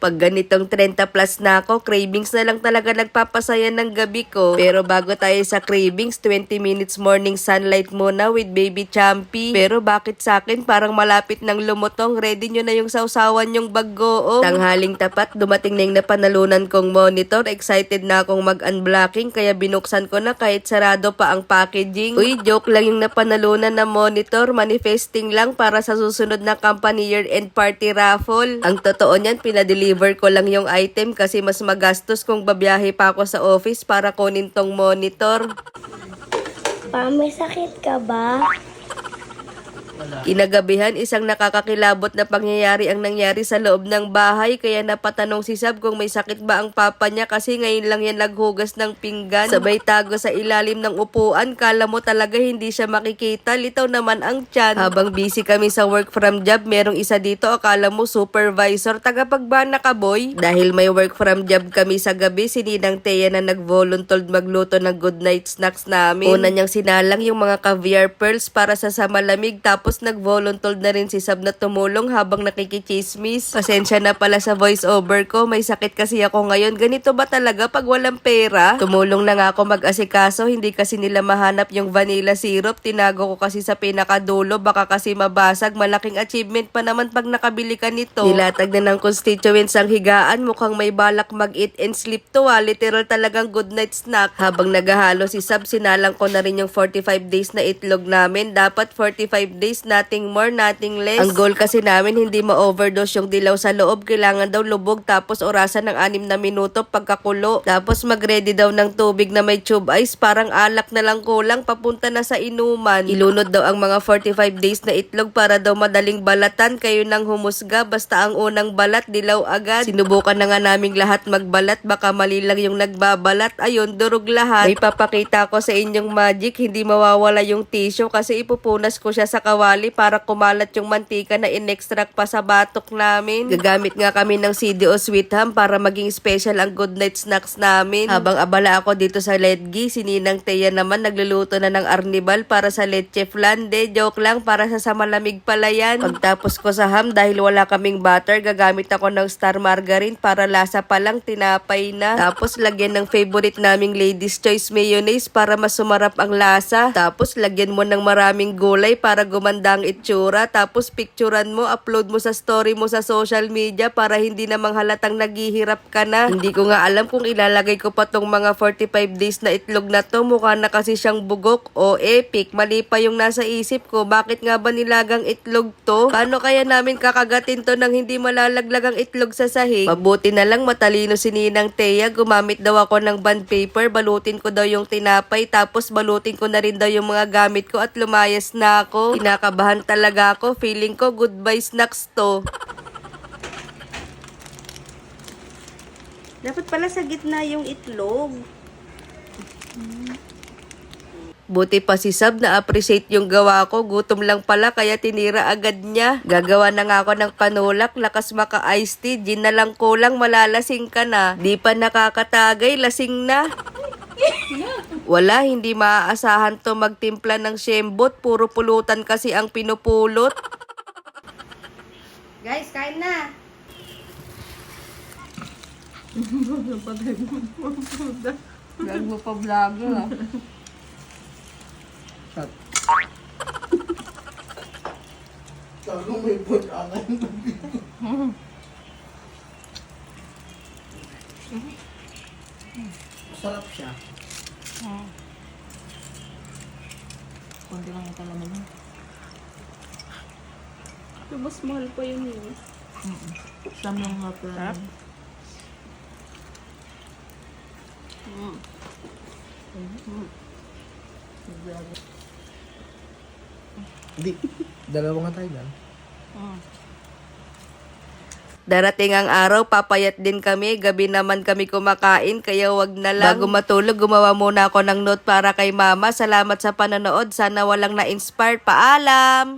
Pag ganitong 30 plus na ako, cravings na lang talaga nagpapasaya ng gabi ko. Pero bago tayo sa cravings, 20 minutes morning sunlight muna with baby Champy. Pero bakit sa akin parang malapit ng lumutong? Ready nyo na yung sausawan yung bagoong. Tanghaling tapat, dumating na yung napanalunan kong monitor. Excited na akong mag-unblocking kaya binuksan ko na kahit sarado pa ang packaging. Uy, joke lang yung napanalunan na monitor. Manifesting lang para sa susunod na company year-end party raffle. Ang totoo niyan, pinadeliver ko lang yung item kasi mas magastos kung babiyahe pa ako sa office para kunin tong monitor. Pa, may sakit ka ba? Kinagabihan, isang nakakakilabot na pangyayari ang nangyari sa loob ng bahay kaya napatanong si Sab kung may sakit ba ang papa niya kasi ngayon lang yan naghugas ng pinggan. Sabay tago sa ilalim ng upuan, kala mo talaga hindi siya makikita, litaw naman ang tiyan. Habang busy kami sa work from job, merong isa dito akala mo supervisor, tagapagbana ka boy. Dahil may work from job kami sa gabi, si Ninang Thea na nag-voluntold magluto ng good night snacks namin. Una niyang sinalang yung mga caviar pearls para sa malamig tapos nag-voluntold na rin si Sab na tumulong habang nakikichismis. Pasensya na pala sa voice over ko, may sakit kasi ako ngayon. Ganito ba talaga pag walang pera? Tumulong na nga ako mag-asikaso, hindi kasi nila mahanap yung vanilla syrup. Tinago ko kasi sa pinakadulo, baka kasi mabasag. Malaking achievement pa naman pag nakabili ka nito. Nilatag na ng constituents ang higaan, mukhang may balak mag-eat and sleep to literal talagang good night snack. Habang naghahalo si Sab, sinalang ko na rin yung 45 days na itlog namin. Dapat 45 days, nothing more, nothing less. Ang goal kasi namin hindi ma-overdose yung dilaw sa loob. Kailangan daw lubog tapos orasan ng 6 na minuto pagkakulo. Tapos mag-ready daw ng tubig na may tube ice. Parang alak na lang kulang, papunta na sa inuman. Ilunod daw ang mga 45 days na itlog para daw madaling balatan. Kayo nang humusga, basta ang unang balat, dilaw agad. Sinubukan na nga naming lahat magbalat, baka mali lang yung nagbabalat. Ayun, durog lahat. May papakita ko sa inyong magic, hindi mawawala yung tissue kasi ipupunas ko siya sa kawali para kumalat yung mantika na in-extract pa sa batok namin. Gagamit nga kami ng CDO Sweet Ham para maging special ang good night snacks namin. Habang abala ako dito sa Ledgi, si Ninang Thea naman nagluluto na ng arnibal para sa leche flan. Joke lang, para sa malamig pala yan. Pagtapos ko sa ham, dahil wala kaming butter, gagamit ako ng star margarine para lasa pa lang tinapay na. Tapos lagyan ng favorite naming Ladies Choice mayonnaise para mas sumarap ang lasa. Tapos lagyan mo ng maraming gulay para gumanda ang itsura. Tapos picturean mo, upload mo sa story mo sa social media para hindi namang halatang naghihirap ka na. Hindi ko nga alam kung ilalagay ko pa tong mga 45 days na itlog na to. Mukha na kasi siyang bugok o epic. Mali pa yung nasa isip ko. Bakit nga ba nilagang itlog to? Paano kaya namin kakagatin to nang hindi malalaglag ang itlog sa sahig? Mabuti na lang matalino si Ninang Thea. Gumamit daw ako ng bond paper. Balutin ko daw yung tinapay. Tapos balutin ko na rin daw yung mga gamit ko at lumayas na ako. Kinakabahan talaga ako. Feeling ko goodbye snacks to. Dapat pala sa gitna yung itlog. Buti pa si Sab na appreciate yung gawa ko. Gutom lang pala kaya tinira agad niya. Gagawa na nga ako ng panulak. Lakas maka iced tea. Gin na lang kulang, malalasing ka na. Di pa nakakatagay, lasing na. Wala, hindi maaasahan to magtimpla ng syembot. Puro pulutan kasi ang pinupulot. Guys, kain na. Vlog mo pa vlog ah. Talagang may pag-angan. Masarap siya. Kunti lang yung talaman mo. Mas mahal pa yun yun. Siyam yung hot lang. Hindi. Dalawa nga tayo lang. Darating ang araw, papayat din kami. Gabi naman kami kumakain, kaya wag na lang. Bago matulog, gumawa muna ako ng note para kay mama. Salamat sa panonood. Sana walang na-inspire. Paalam!